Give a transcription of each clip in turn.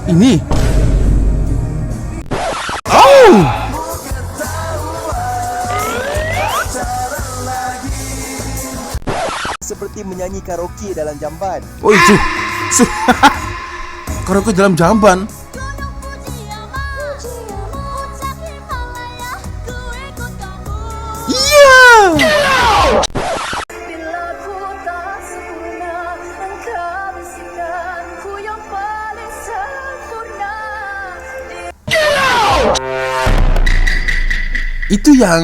Ini. Oh. Seperti menyanyi karaoke dalam jamban. Oh itu. Karaoke dalam jamban. Iya. Itu yang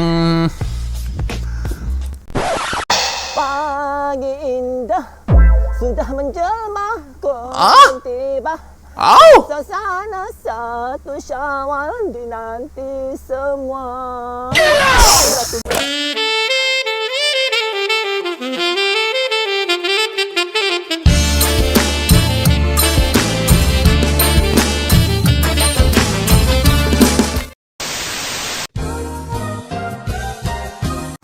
pagi indah sudah menjelma ke tiba. Suasana satu Syawal dinanti semua.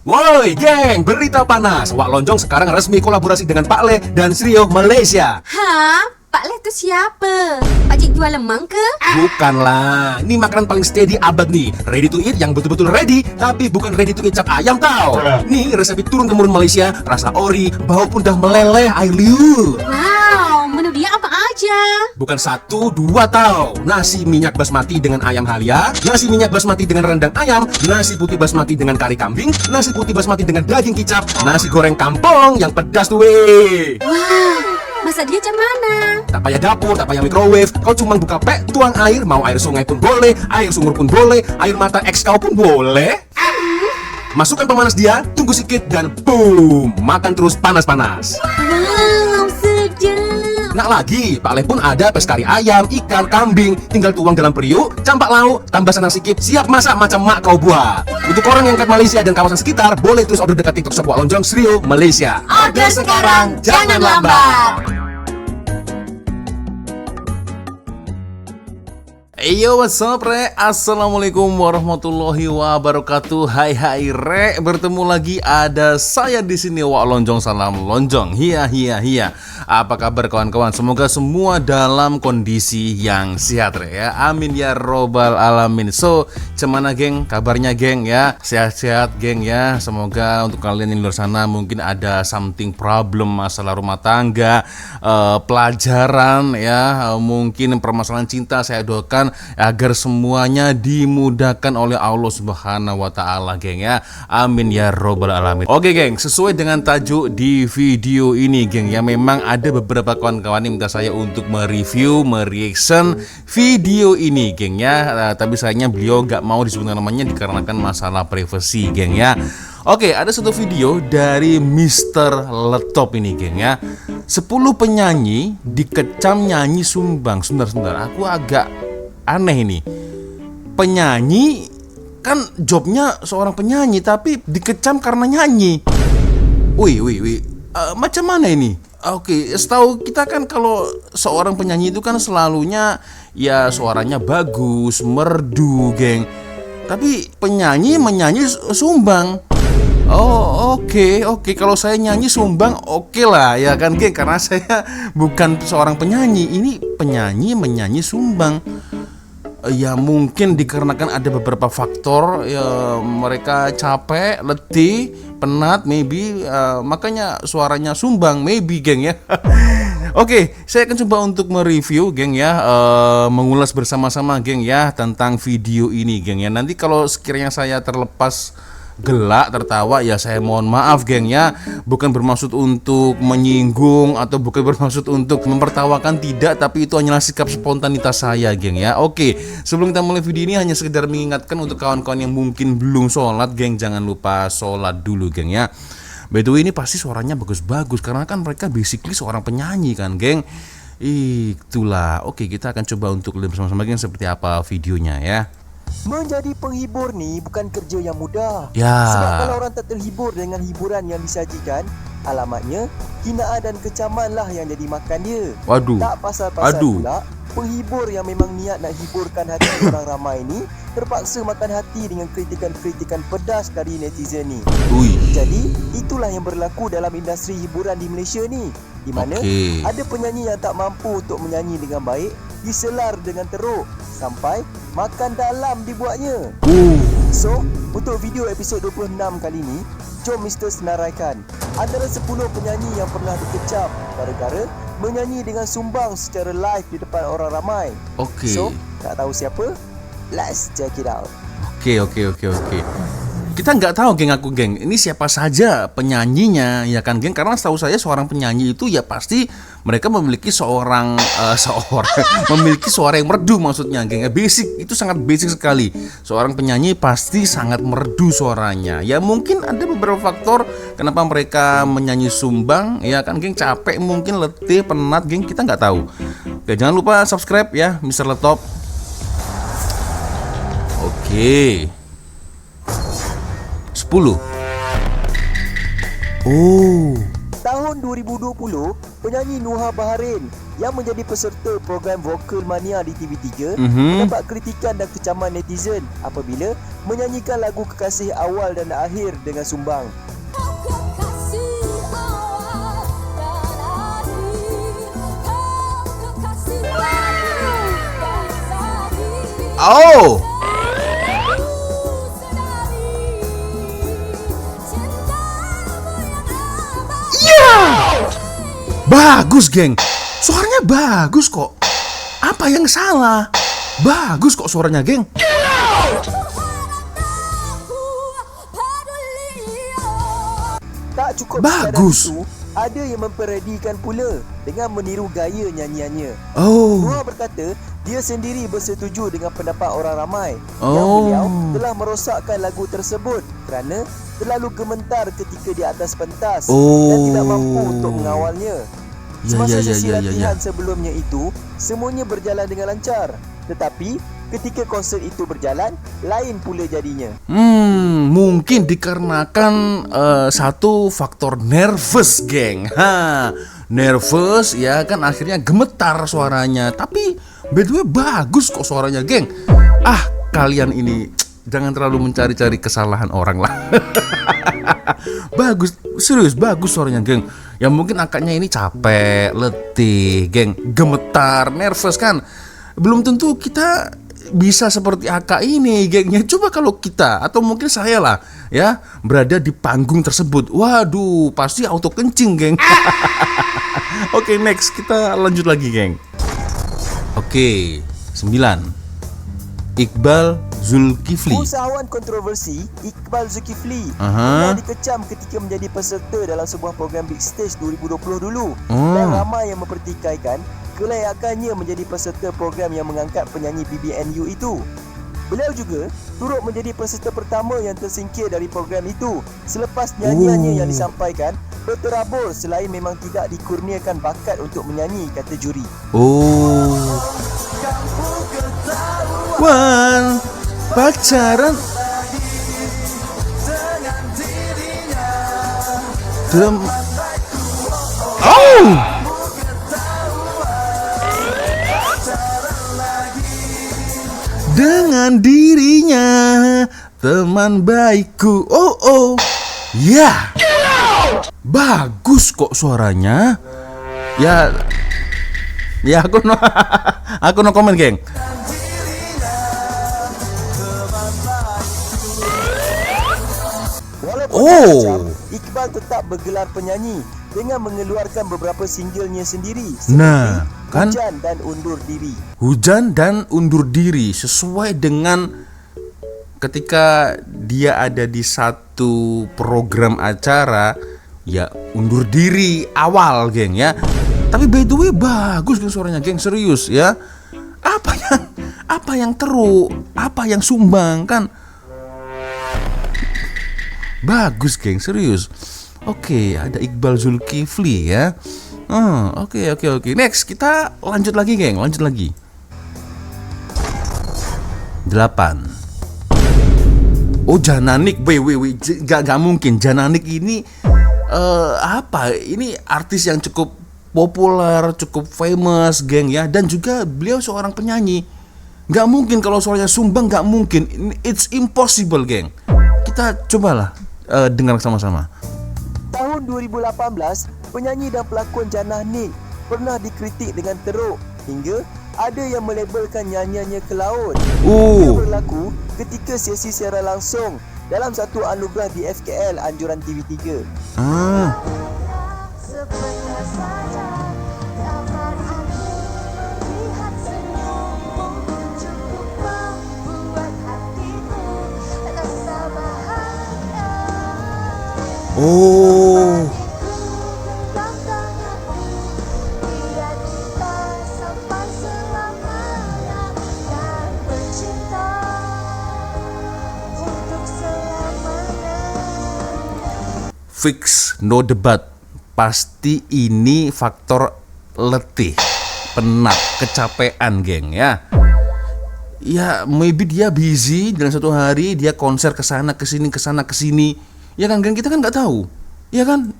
Woi geng, berita panas. Wak Lonjong sekarang resmi kolaborasi dengan Pak Le dan Srio Malaysia. Hah? Pak Le tu siapa? Pakcik jual lemang ke? Bukanlah, ini makanan paling steady abad nih. Ready to eat yang betul-betul ready, tapi bukan ready to eat cap ayam tau. Nih resep turun-temurun Malaysia, rasa ori, bau pun dah meleleh, I liu. Wow, menu dia apa aja? Bukan 1, 2 tau. Nasi minyak basmati dengan ayam halia, nasi minyak basmati dengan rendang ayam, nasi putih basmati dengan kari kambing, nasi putih basmati dengan daging kicap, nasi goreng kampung yang pedas tuh weh. Wah, masak dia macam mana? Tak payah dapur, tak payah microwave. Kau cuma buka pek, tuang air. Mau air sungai pun boleh, air sumur pun boleh, air mata ex kau pun boleh. Masukkan pemanas dia, tunggu sedikit dan boom, makan terus panas-panas. Wow, sedap. Nak lagi, Pak Le pun ada pes kari ayam, ikan, kambing. Tinggal tuang dalam periuk, campak lauk, tambah senang sikit, siap masak macam mak kau buat. Untuk orang yang kat Malaysia dan kawasan sekitar, boleh terus order dekat TikTok Shop Wak Lonjong Srio Malaysia. Order sekarang, jangan lambat. Yo, what's up, Re? Assalamualaikum warahmatullahi wabarakatuh. Hai Re, bertemu lagi ada saya di sini Wak Lonjong, salam lonjong. Hiya. Apa kabar kawan-kawan? Semoga semua dalam kondisi yang sehat, Re ya. Amin ya robbal alamin. So, cemana geng? Kabarnya geng ya? Sehat-sehat geng ya. Semoga untuk kalian yang di luar sana mungkin ada something problem, masalah rumah tangga, pelajaran ya, mungkin permasalahan cinta, saya doakan agar semuanya dimudahkan oleh Allah Subhanahu wa taala, geng ya. Amin ya robbal alamin. Oke, geng, sesuai dengan tajuk di video ini, geng ya, memang ada beberapa kawan-kawan yang minta saya untuk mereview, mereaction video ini, geng ya. Tapi sayangnya beliau gak mau disebutkan namanya dikarenakan masalah privasi, geng ya. Oke, ada satu video dari Mr. Letop ini, geng ya. 10 penyanyi dikecam nyanyi sumbang. Sebentar, aku agak aneh ini. Penyanyi kan jobnya seorang penyanyi, tapi dikecam karena nyanyi. Wih, macam mana ini? Oke, setahu kita kan kalau seorang penyanyi itu kan selalunya ya suaranya bagus, merdu, geng. Tapi penyanyi menyanyi sumbang. Oh, oke. Kalau saya nyanyi sumbang, oke lah ya kan, geng, karena saya bukan seorang penyanyi. Ini penyanyi menyanyi sumbang. Ya mungkin dikarenakan ada beberapa faktor ya, mereka capek, letih, penat, maybe makanya suaranya sumbang, maybe, geng ya. Oke, saya akan coba untuk mereview, geng ya, mengulas bersama-sama, geng ya, tentang video ini, geng ya. Nanti kalau sekiranya saya terlepas gelak, tertawa, ya saya mohon maaf, geng ya. Bukan bermaksud untuk menyinggung atau bukan bermaksud untuk mempertawakan, tidak, tapi itu hanyalah sikap spontanitas saya, geng ya. Oke, sebelum kita mulai video ini hanya sekedar mengingatkan untuk kawan-kawan yang mungkin belum sholat, geng, jangan lupa sholat dulu, geng ya. By the way, ini pasti suaranya bagus-bagus karena kan mereka basically seorang penyanyi kan, geng. Itulah. Oke, kita akan coba untuk lihat bersama-sama, geng, seperti apa videonya ya. Menjadi penghibur nih bukan kerja yang mudah. Ya. Sebab kalau orang tak terhibur dengan hiburan yang disajikan, alamatnya hinaan dan kecaman lah yang jadi makan dia. Waduh. Tak pasal-pasal pula penghibur yang memang niat nak hiburkan hati orang ramai ni terpaksa makan hati dengan kritikan-kritikan pedas dari netizen ni. Jadi itulah yang berlaku dalam industri hiburan di Malaysia ni, di mana ada penyanyi yang tak mampu untuk menyanyi dengan baik, diselar dengan teruk sampai makan dalam dibuatnya. So, untuk video episod 26 kali ini, jom Mr. senaraikan antara 10 penyanyi yang pernah dikecam gara-gara menyanyi dengan sumbang secara live di depan orang ramai. Okey. So, tak tahu siapa? Let's check it out. Okey. Kita nggak tahu geng aku geng, ini siapa saja penyanyinya ya kan geng, karena setahu saya seorang penyanyi itu ya pasti mereka memiliki memiliki suara yang merdu maksudnya geng. Basic, itu sangat basic sekali. Seorang penyanyi pasti sangat merdu suaranya. Ya mungkin ada beberapa faktor kenapa mereka menyanyi sumbang ya kan geng, capek mungkin, letih, penat geng, kita nggak tahu. Oke, jangan lupa subscribe ya Mr. Letop. Oke. 10. Tahun 2020, penyanyi Nuha Baharin yang menjadi peserta program Vokal Mania di TV3 mendapat kritikan dan kecaman netizen apabila menyanyikan lagu Kekasih Awal dan Akhir dengan sumbang. Oh. Bagus geng, suaranya bagus kok. Apa yang salah? Bagus kok suaranya geng. Tak cukup bagus. Itu, ada yang memparodikan pula dengan meniru gaya nyanyiannya. Nuha berkata dia sendiri bersetuju dengan pendapat orang ramai yang beliau telah merosakkan lagu tersebut kerana terlalu gementar ketika di atas pentas dan tidak mampu untuk mengawalnya. Semasa sesi latihan sebelumnya itu, semuanya berjalan dengan lancar. Tetapi ketika konsert itu berjalan, lain pula jadinya. Mungkin dikarenakan satu faktor nervous geng. Nervous ya kan, akhirnya gemetar suaranya. Tapi by the way bagus kok suaranya geng. Kalian ini jangan terlalu mencari-cari kesalahan orang lah. Bagus, serius bagus suaranya geng. Ya mungkin akaknya ini capek, letih geng, gemetar, nervous kan. Belum tentu kita bisa seperti akak ini gengnya. Coba kalau kita atau mungkin saya lah ya berada di panggung tersebut, waduh pasti auto kencing geng. Oke, next kita lanjut lagi geng. Oke, 9. Iqbal Zulkifli. Usahawan kontroversi Iqbal Zulkifli yang dikecam ketika menjadi peserta dalam sebuah program Big Stage 2020 dulu. Dan ramai yang mempertikaikan kelayakannya menjadi peserta program yang mengangkat penyanyi PBNU itu. Beliau juga turut menjadi peserta pertama yang tersingkir dari program itu selepas nyanyiannya yang disampaikan berterabur selain memang tidak dikurniakan bakat untuk menyanyi, kata juri. Pacaran dengan dirinya, teman baikku. Ya, bagus kok suaranya. Ya aku no komen geng. Iqbal tetap bergelar penyanyi dengan mengeluarkan beberapa singlenya sendiri seperti Hujan dan Undur Diri. Hujan dan Undur Diri sesuai dengan ketika dia ada di satu program acara ya undur diri awal geng ya. Tapi by the way bagus geng suaranya geng, serius ya. Apa yang teruk, apa yang sumbang kan bagus geng, serius. Oke, ada Iqbal Zulkifli ya. Oke. Next kita lanjut lagi geng, lanjut lagi. 8. Jananik, gak mungkin. Jananik ini ini artis yang cukup populer, cukup famous geng ya, dan juga beliau seorang penyanyi. Gak mungkin kalau suaranya sumbang, gak mungkin. It's impossible geng. Kita cobalah dengar sama-sama. Tahun 2018, penyanyi dan pelakon Janah Nik pernah dikritik dengan teruk hingga ada yang melabelkan nyanyiannya ke laut. Oh. Ia berlaku ketika sesi siaran langsung dalam satu anugerah di FKL anjuran TV3. Ah. Sebentar saja dapat aku melihat senyummu, cukup membuat hatiku rasa bahagia. Oh. Genggam tanganku, biar kita sampai selamanya dan bercinta untuk selamanya. Fix, no debat. Pasti ini faktor letih, penat, kecapean, geng ya. Ya, maybe dia busy dalam satu hari, dia konser ke sana ke sini. Ya kan, geng, kita kan nggak tahu. Ya kan?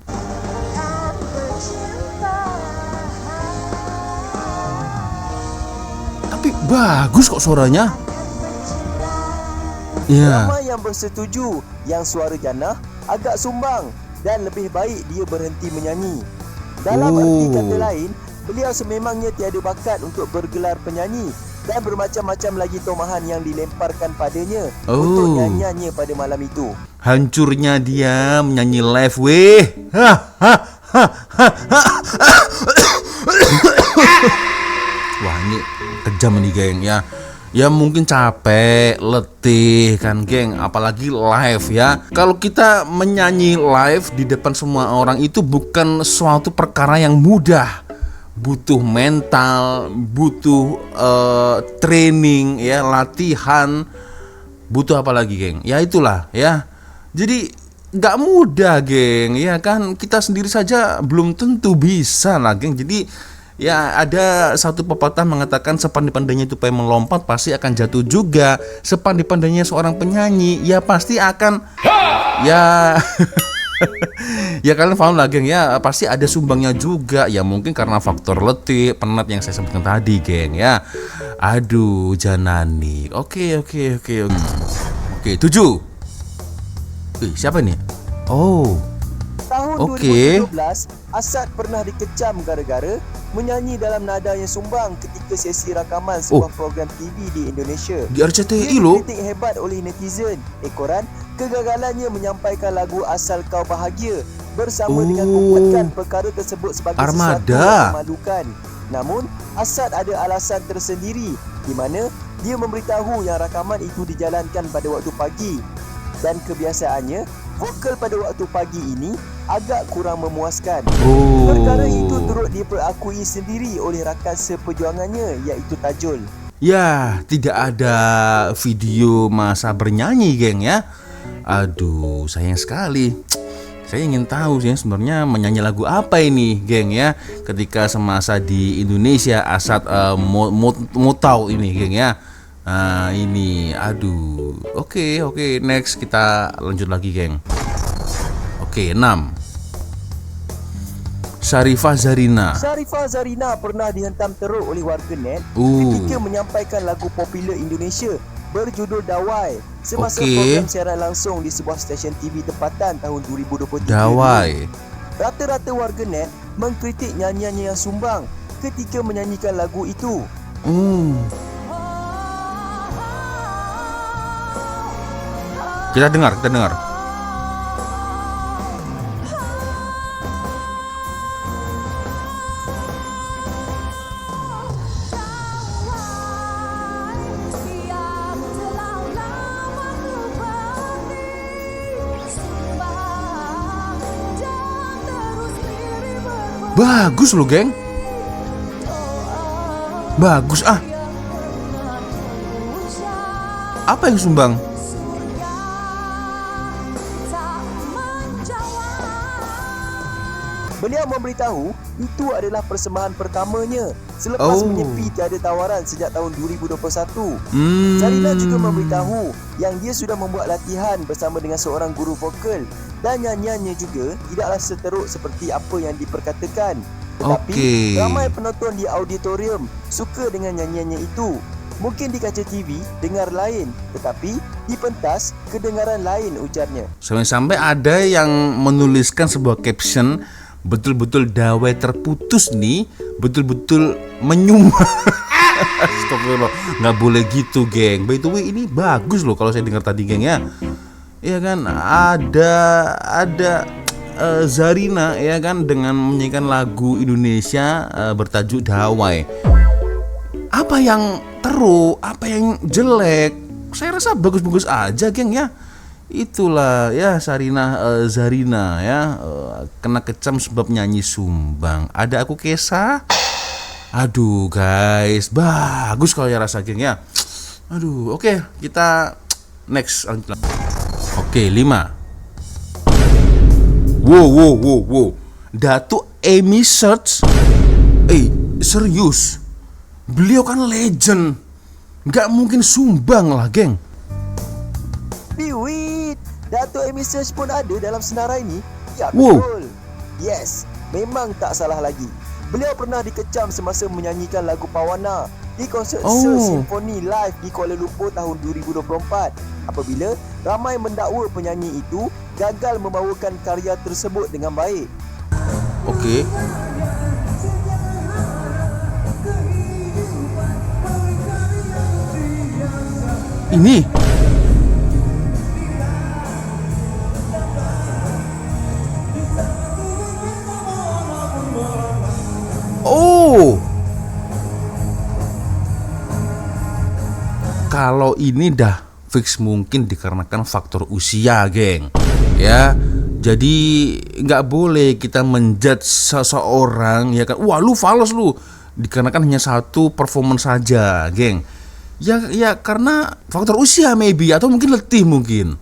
Tapi bagus kok suaranya. Ya. Ramai yang bersetuju yang suara Jannah agak sumbang dan lebih baik dia berhenti menyanyi. Dalam arti kata lain, beliau sememangnya tiada bakat untuk bergelar penyanyi dan bermacam-macam lagi tomahan yang dilemparkan padanya untuk nyanyiannya pada malam itu. Hancurnya dia menyanyi live, weh. Wah, ini kejam nih, geng ya. Ya mungkin capek, letih kan, geng, apalagi live ya. Kalau kita menyanyi live di depan semua orang itu bukan suatu perkara yang mudah. Butuh mental, butuh training ya, latihan. Butuh apa lagi, geng? Ya itulah ya. Jadi nggak mudah, geng, ya kan. Kita sendiri saja belum tentu bisa lah, geng. Jadi ya ada satu pepatah mengatakan sepandai-pandainya tupai melompat pasti akan jatuh juga. Sepandai-pandainya seorang penyanyi ya pasti akan ya ya kalian paham lah, geng ya, pasti ada sumbangnya juga. Ya mungkin karena faktor letih, penat yang saya sebutkan tadi, geng ya. Aduh, Janani. Oke, 7. Siapa nih? Oh. Tahun Okey. 2012, Asad pernah dikecam gara-gara menyanyi dalam nada yang sumbang ketika sesi rakaman sebuah program TV di Indonesia. Di RCTI Dia loh. dikritik hebat oleh netizen ekoran kegagalannya menyampaikan lagu Asal Kau Bahagia bersama dengan membuatkan perkara tersebut sebagai Armada. sesuatu yang memalukan. Namun, Asad ada alasan tersendiri di mana dia memberitahu yang rakaman itu dijalankan pada waktu pagi dan kebiasaannya vokal pada waktu pagi ini agak kurang memuaskan. Perkara itu turut diperakui sendiri oleh rakan seperjuangannya iaitu Tajul. Ya, tidak ada video masa bernyanyi, geng ya. Aduh, sayang sekali. Saya ingin tahu sih sebenarnya menyanyi lagu apa ini, geng ya. Ketika semasa di Indonesia Asad mau tahu ini, geng ya. Nah, ini aduh. Oke, next kita lanjut lagi, geng. Oke, 6. Syarifah Zarina. Syarifah Zarina pernah dihentam teruk oleh warganet ketika menyampaikan lagu popular Indonesia berjudul Dawai semasa program siaran langsung di sebuah stesen TV tempatan tahun 2023. Dawai. Rata-rata warganet mengkritik nyanyiannya yang sumbang ketika menyanyikan lagu itu. Kita dengar. Bagus loh, geng. Bagus ah. Apa yang sumbang? Beliau memberitahu itu adalah persembahan pertamanya selepas menyepi tiada tawaran sejak tahun 2021. Zarina juga memberitahu yang dia sudah membuat latihan bersama dengan seorang guru vokal dan nyanyiannya juga tidaklah seteruk seperti apa yang diperkatakan. Tetapi ramai penonton di auditorium suka dengan nyanyiannya itu. Mungkin di kaca TV dengar lain, tetapi di pentas kedengaran lain, ujarnya. Sampai-sampai ada yang menuliskan sebuah caption betul-betul dawai terputus nih, betul-betul menyumbang. Astagfirullah, nggak boleh gitu, geng. By the way, ini bagus loh kalau saya dengar tadi, geng ya. Ya kan, ada Zarina ya kan dengan menyanyikan lagu Indonesia bertajuk Dawai. Apa yang teruk, apa yang jelek? Saya rasa bagus-bagus aja, geng ya. Itulah ya Zarina ya, kena kecam sebab nyanyi sumbang. Ada aku Kesa. Aduh guys, bagus kalau ya rasa, geng ya. Aduh, oke, kita next. Oke, 5. Wow. Datuk Amy Search. Serius? Beliau kan legend. Nggak mungkin sumbang lah, geng. Biwit, Datuk Amy Search pun ada dalam senarai ini. Ya Wow. betul. Yes, memang tak salah lagi. Beliau pernah dikecam semasa menyanyikan lagu Pawana di konsert Sir Symphony Live di Kuala Lumpur tahun 2024 apabila ramai mendakwa penyanyi itu gagal membawakan karya tersebut dengan baik. Oke. Ini kalau ini dah fix mungkin dikarenakan faktor usia, geng. Ya, jadi nggak boleh kita menjudge seseorang ya kan. Wah, lu fals lu, dikarenakan hanya satu performance saja, geng. Ya karena faktor usia maybe atau mungkin letih mungkin.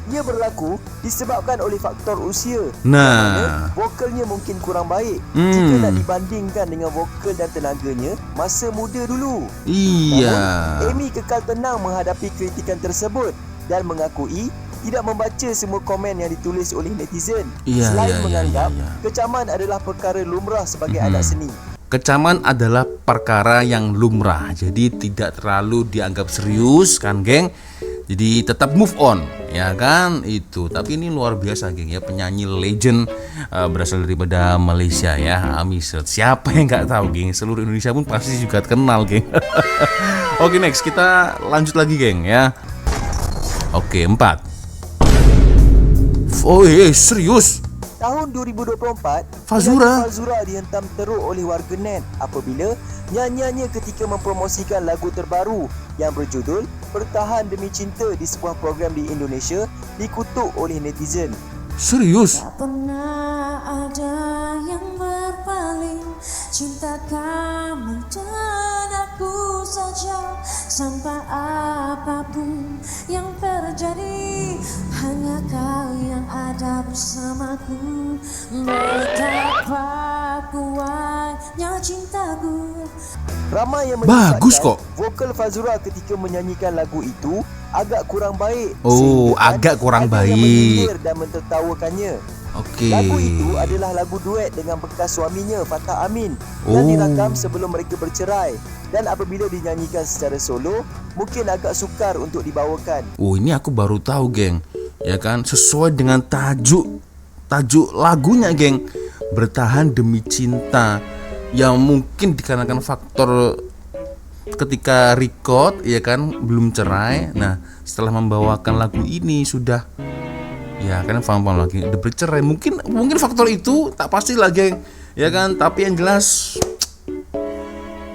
Ia berlaku disebabkan oleh faktor usia. Nah, vokalnya mungkin kurang baik jika nak dibandingkan dengan vokal dan tenaganya masa muda dulu. Iya. Namun, Amy kekal tenang menghadapi kritikan tersebut dan mengakui tidak membaca semua komen yang ditulis oleh netizen. Iya, Selain iya, menganggap iya. kecaman adalah perkara lumrah sebagai anak seni. Kecaman adalah perkara yang lumrah, jadi tidak terlalu dianggap serius kan, geng. Jadi tetap move on, ya kan itu. Tapi ini luar biasa, geng ya, penyanyi legend berasal daripada Malaysia ya, Amy Search. Siapa yang nggak tahu, geng? Seluruh Indonesia pun pasti juga kenal, geng. Oke, next kita lanjut lagi, geng ya. Oke, 4. Oh, serius? Tahun 2024, Fazura dihentam teruk oleh warganet apabila nyanyiannya ketika mempromosikan lagu terbaru yang berjudul Bertahan Demi Cinta di sebuah program di Indonesia dikutuk oleh netizen. Serius? Tak pernah ada yang berpaling, cinta kamu dan aku saja. Sampai apapun yang terjadi, hanya kau yang ada bersamaku. Betapa kuatnya cintaku. Ramai yang Bagus menyebutkan kok. vokal Fazura ketika menyanyikan lagu itu agak kurang baik. Oh, sehingga agak kurang ada yang baik. menyindir dan mentertawakannya. Oke. Lagu itu adalah lagu duet dengan bekas suaminya Fatah Amin yang dirakam sebelum mereka bercerai, dan apabila dinyanyikan secara solo mungkin agak sukar untuk dibawakan. Oh, ini aku baru tahu, geng. Ya kan, sesuai dengan tajuk lagunya, geng. Bertahan Demi Cinta. Yang mungkin dikarenakan faktor ketika record ya kan belum cerai. Nah, setelah membawakan lagu ini sudah ya kan paham lagi udah bercerai. Mungkin faktor itu tak pasti lah, geng. Ya kan, tapi yang jelas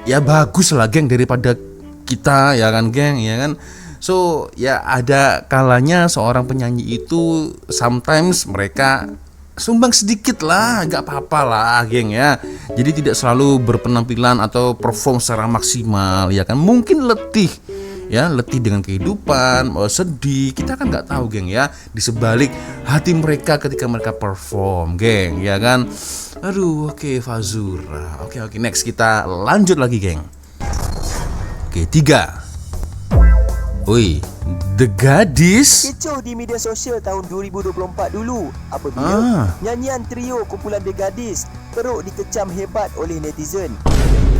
ya bagus lah, geng, daripada kita ya kan, geng, ya kan. So, ya ada kalanya seorang penyanyi itu sometimes mereka sumbang sedikit lah, gak apa-apa lah, geng ya. Jadi tidak selalu berpenampilan atau perform secara maksimal, ya kan. Mungkin letih, ya, letih dengan kehidupan, sedih. Kita kan nggak tahu, geng ya. Di sebalik hati mereka ketika mereka perform, geng, ya kan. Aduh, oke, Fazura. Oke, next kita lanjut lagi, geng. Oke, 3. Wih, The Gadis. Kecoh di media sosial tahun 2024 dulu apabila nyanyian trio kumpulan The Gadis teruk dikecam hebat oleh netizen.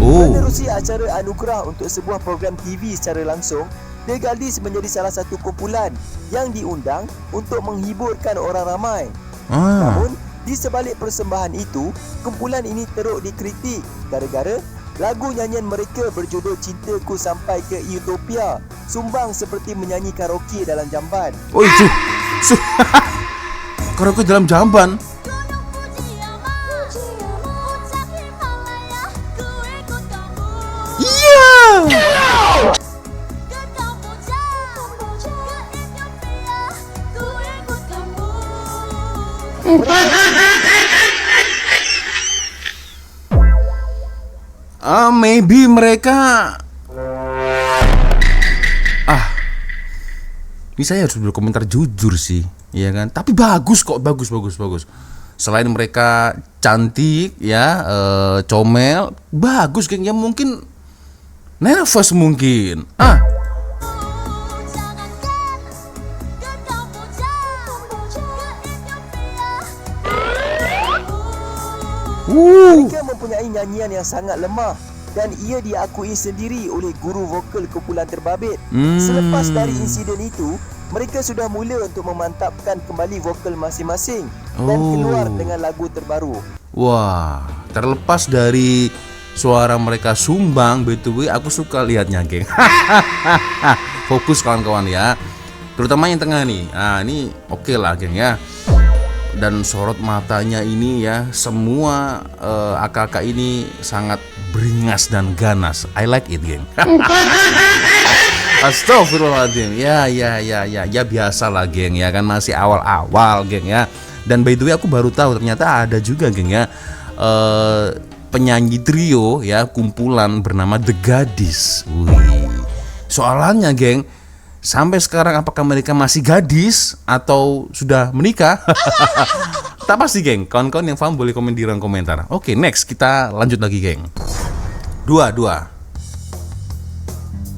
Menerusi acara anugerah untuk sebuah program TV secara langsung, The Gadis menjadi salah satu kumpulan yang diundang untuk menghiburkan orang ramai. Namun, di sebalik persembahan itu, kumpulan ini teruk dikritik gara-gara lagu nyanyian mereka berjudul Cintaku Sampai ke Utopia sumbang seperti menyanyi karaoke dalam jamban. Oh itu karaoke dalam jamban. Iya. Maybe mereka ini saya harus berkomentar jujur sih, ya kan? Tapi bagus kok, bagus. Selain mereka cantik, ya, comel, bagus geng. Ya mungkin nervous mungkin. Mereka mempunyai nyanyian yang sangat lemah dan ia diakui sendiri oleh guru vokal kumpulan terbabit. Selepas dari insiden itu, mereka sudah mula untuk memantapkan kembali vokal masing-masing dan keluar dengan lagu terbaru. Wah, terlepas dari suara mereka sumbang, BTW aku suka lihatnya, geng. Fokus kawan-kawan ya. Terutama yang tengah nih. Ini oke lah, geng ya. Dan sorot matanya ini ya, semua akak-akak ini sangat beringas dan ganas. I like it, geng. Astagfirullahaladzim. Ya biasa lah, geng ya kan, masih awal-awal, geng ya. Dan by the way aku baru tahu ternyata ada juga, geng ya, penyanyi trio ya, kumpulan bernama The Gadis. Wih. Soalannya, geng, sampai sekarang apakah mereka masih gadis atau sudah menikah? Tak pasti, geng. Kawan-kawan yang paham boleh komen di ruang komentar. Oke, next kita lanjut lagi, geng. Dua.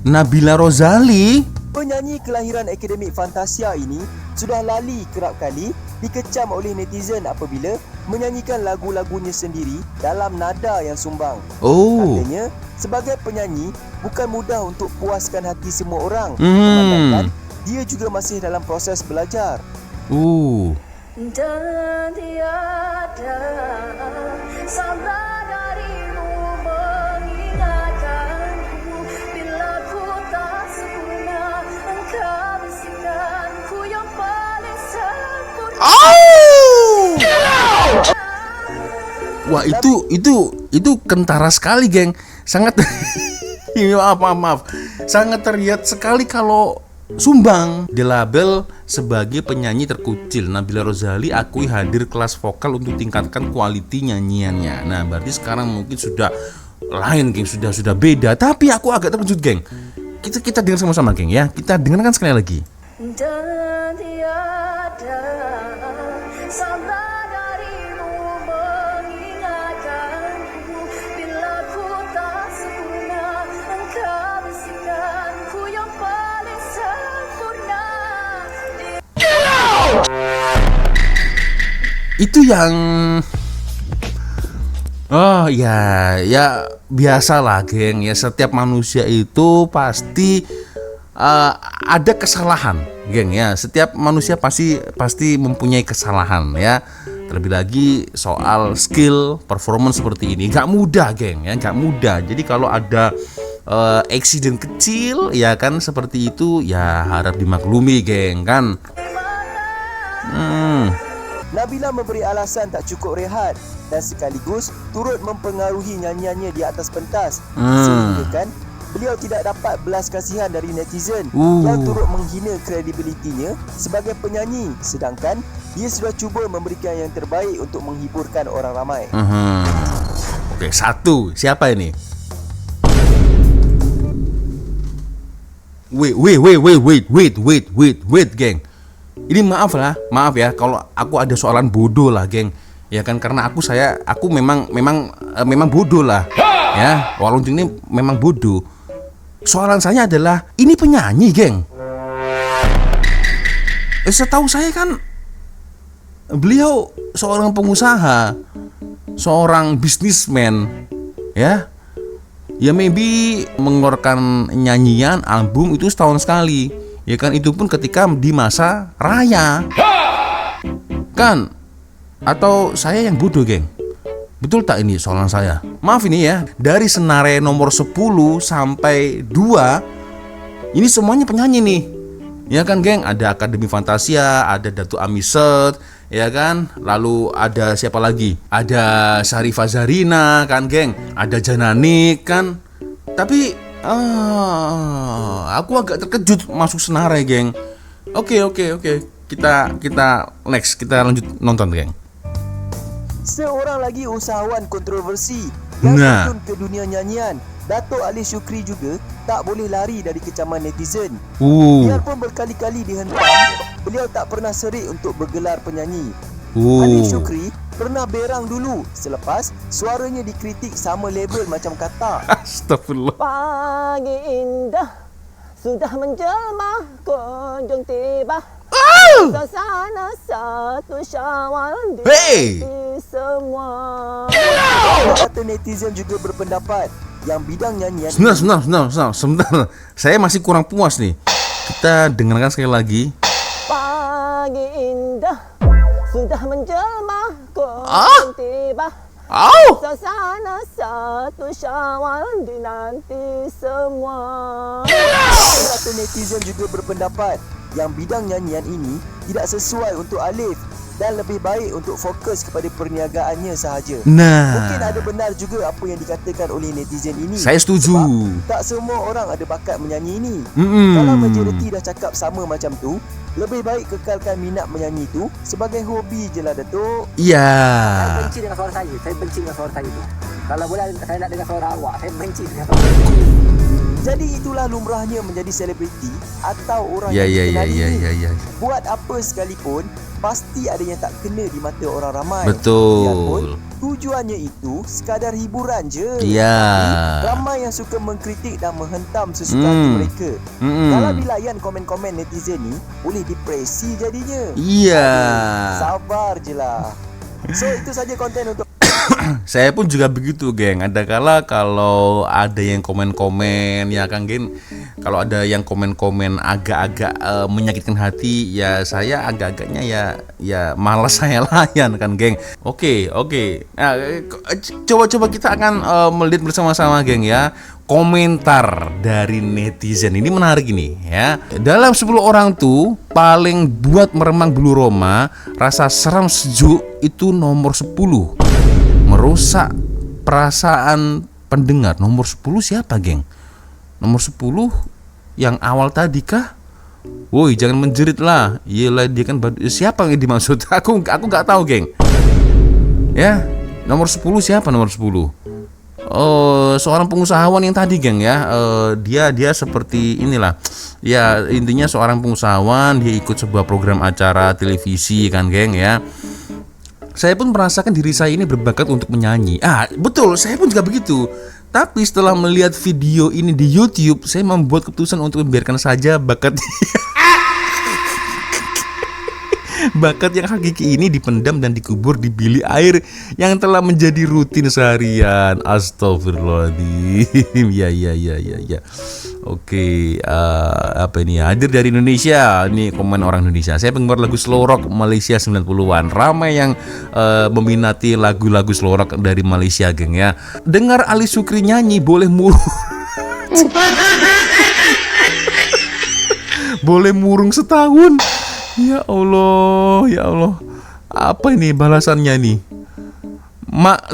Nabila Rosali. Penyanyi kelahiran Akademik Fantasia ini sudah lali kerap kali dikecam oleh netizen apabila menyanyikan lagu-lagunya sendiri dalam nada yang sumbang. Katanya, sebagai penyanyi bukan mudah untuk puaskan hati semua orang. Memandangkan dia juga masih dalam proses belajar. Dan tiada sabar darimu mengingatkanku bila ku tak sempurna, engkau bisikanku yang paling sempurna. Wah, itu kentara sekali, geng. Sangat maaf. Sangat terlihat sekali kalau sumbang. Dilabel sebagai penyanyi terkucil, Nabila Rosali akui hadir kelas vokal untuk tingkatkan kualiti nyanyiannya. Nah, berarti sekarang mungkin sudah lain, geng, sudah beda. Tapi aku agak terkejut, geng. Kita dengar sama-sama, geng ya. Kita dengarkan sekali lagi. Dan tiada sabar darimu mengingatkanku bila ku tak sempurna, engkau bisikanku yang paling sempurna. Itu yang ya biasalah, geng ya. Setiap manusia itu pasti ada kesalahan, geng ya. Setiap manusia pasti mempunyai kesalahan ya. Terlebih lagi soal skill performance seperti ini gak mudah, geng ya, gak mudah. Jadi kalau ada accident kecil ya kan seperti itu, ya harap dimaklumi, geng kan. Nabila memberi alasan tak cukup rehat dan sekaligus turut mempengaruhi nyanyiannya di atas pentas. Sehingga kan beliau tidak dapat belas kasihan dari netizen yang turut menghina kredibilitinya sebagai penyanyi, sedangkan dia sudah cuba memberikan yang terbaik untuk menghiburkan orang ramai. Oke, satu. Siapa ini? Wait, geng. Ini maaf ya kalau aku ada soalan bodoh lah, geng. Ya kan, karena aku memang bodoh lah. Ya, Waklonjong ini memang bodoh. Soalan saya adalah, ini penyanyi, geng. Setahu saya kan beliau seorang pengusaha, seorang bisnismen, ya. Ya maybe mengeluarkan nyanyian, album itu setahun sekali. Ya kan, itu pun ketika di masa raya. Kan? Atau saya yang bodoh, geng? Betul tak ini soalan saya? Maaf ini ya, dari Senare nomor 10 sampai 2 ini semuanya penyanyi nih. Ya kan, geng? Ada Akademi Fantasia, ada Datu Amiset, ya kan? Lalu ada siapa lagi? Ada Syarifah Zarina kan, geng? Ada Janani kan? Tapi aku agak terkejut masuk Senare, geng. Oke. Kita next, kita lanjut nonton, geng. Seorang lagi usahawan kontroversi yang terjun ke dunia nyanyian, Dato' Ali Shukri juga tak boleh lari dari kecaman netizen. Biarpun berkali-kali dihentam, beliau tak pernah serik untuk bergelar penyanyi. Ali Shukri pernah berang dulu selepas suaranya dikritik sama label macam Kata. Astagfirullah. Pagi indah sudah menjelma, kunjung tiba suasana satu Syawal di hati semua. Kata netizen juga berpendapat yang bidang nyanyian. Sebentar. Saya masih kurang puas nih. Kita dengarkan sekali lagi. Pagi indah sudah menjelma, kunjung tiba suasana satu Syawal dinanti semua. Kata netizen juga berpendapat yang bidang nyanyian ini tidak sesuai untuk Alif dan lebih baik untuk fokus kepada perniagaannya sahaja. Mungkin ada benar juga apa yang dikatakan oleh netizen ini. Saya setuju. Sebab tak semua orang ada bakat menyanyi ini. Kalau majoriti dah cakap sama macam tu, lebih baik kekalkan minat menyanyi tu sebagai hobi je lah, Datuk. Iya. Saya benci dengan suara saya. Saya benci dengan suara saya itu. Kalau boleh saya nak dengar suara awak, saya benci dengan suara saya. Jadi itulah lumrahnya menjadi selebriti atau orang Ya. yang dikenali. Buat apa sekalipun, pasti ada yang tak kena di mata orang ramai. Betul. Biarpun tujuannya itu sekadar hiburan je. Ya. Tapi ramai yang suka mengkritik dan menghentam sesuka hati mereka. Kalau dilayan komen-komen netizen ni, boleh depresi jadinya. Iya. Sabar je lah. So itu saja konten untuk Saya pun juga begitu, geng. Ada kala kalau ada yang komen-komen, ya kan, geng. Kalau ada yang komen-komen agak-agak menyakitkan hati, ya saya agak-agaknya ya malas saya layan, kan, geng. Oke. Nah, coba kita akan melihat bersama-sama, geng, ya. Komentar dari netizen ini menarik ini, ya. Dalam 10 orang tuh paling buat meremang bulu Roma, rasa seram sejuk itu nomor 10. Merusak perasaan pendengar nomor 10 siapa, geng? Nomor 10 yang awal tadi kah? Woi, jangan menjerit lah. Iyalah, dia kan siapa yang dimaksud? Aku nggak tahu, geng. Ya, nomor 10 siapa nomor 10? Seorang pengusahawan yang tadi, geng, ya. Dia seperti inilah. Ya, intinya seorang pengusahawan, dia ikut sebuah program acara televisi, kan, geng, ya. Saya pun merasakan diri saya ini berbakat untuk menyanyi. Betul, saya pun juga begitu. Tapi setelah melihat video ini di YouTube, saya membuat keputusan untuk membiarkan saja bakat yang hakiki ini dipendam dan dikubur di bilik air yang telah menjadi rutin seharian. Astagfirullahaladzim. Ya. Oke, apa ini? Hadir dari Indonesia. Ini komen orang Indonesia. Saya penggemar lagu slow rock Malaysia 90-an. Ramai yang meminati lagu-lagu slow rock dari Malaysia, geng, ya. Dengar Ali Shukri nyanyi boleh murung. Boleh murung setahun. Ya Allah. Apa ini balasannya nih? Mak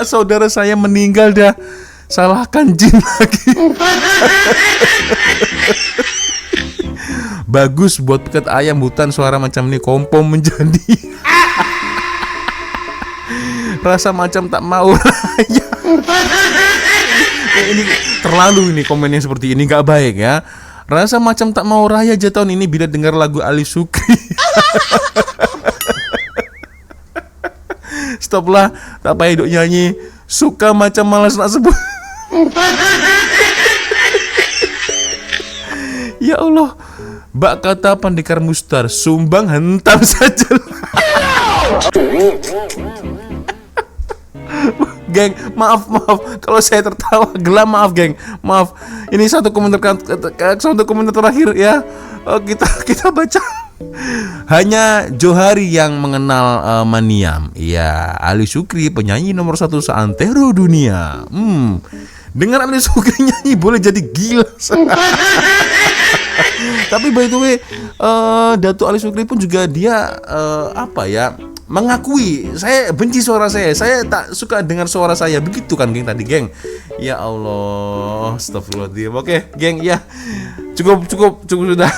saudara saya meninggal dah. Salahkan jin lagi. Bagus buat pekat ayam hutan, suara macam ini kompom menjadi. Rasa macam tak mau raya. Ini terlalu, ini komennya seperti ini, gak baik, ya. Rasa macam tak mau raya aja tahun ini bila dengar lagu Ali Shukri. Stop lah, tak payah hidup nyanyi. Suka macam malas nak sebut. Ya Allah. Bak kata Pendekar Mustar, sumbang hentam saja. Geng, maaf kalau saya tertawa gelam, maaf geng, maaf. Ini satu komentar terakhir ya. Kita baca. Hanya Johari yang mengenal Maniam. Ya, Ali Sukri penyanyi nomor 1 seantero dunia. Dengar Ali Sukri nyanyi boleh jadi gila. Tapi by the way, Datuk Ali Sukri pun juga dia mengakui, saya benci suara saya tak suka dengar suara saya, begitu kan geng tadi geng. Ya Allah, astagfirullahaladzim. Oke geng, ya cukup sudah.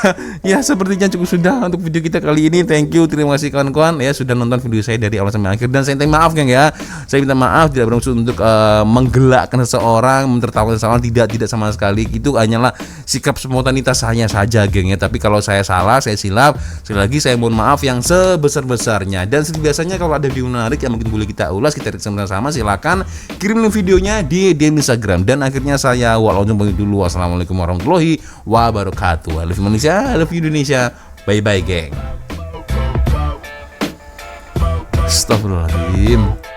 Ya sepertinya cukup sudah untuk video kita kali ini. Thank you, terima kasih kawan-kawan ya sudah nonton video saya dari awal sampai akhir. Dan saya minta maaf geng ya, saya minta maaf tidak bermaksud untuk menggelakkan seseorang, mentertawakan seseorang, tidak sama sekali. Itu hanyalah sikap spontanitas hanya saja geng ya. Tapi kalau saya salah, saya silap, sekali lagi saya mohon maaf yang sebesar-besarnya. Dan biasanya kalau ada video menarik yang mungkin boleh kita ulas, kita sama-sama, silakan kirim link videonya di DM Instagram. Dan akhirnya saya Wak Lonjong pamit dulu. Wassalamualaikum warahmatullahi wabarakatuh. I love Indonesia, I love Indonesia. Bye bye geng. Astagfirullahaladzim.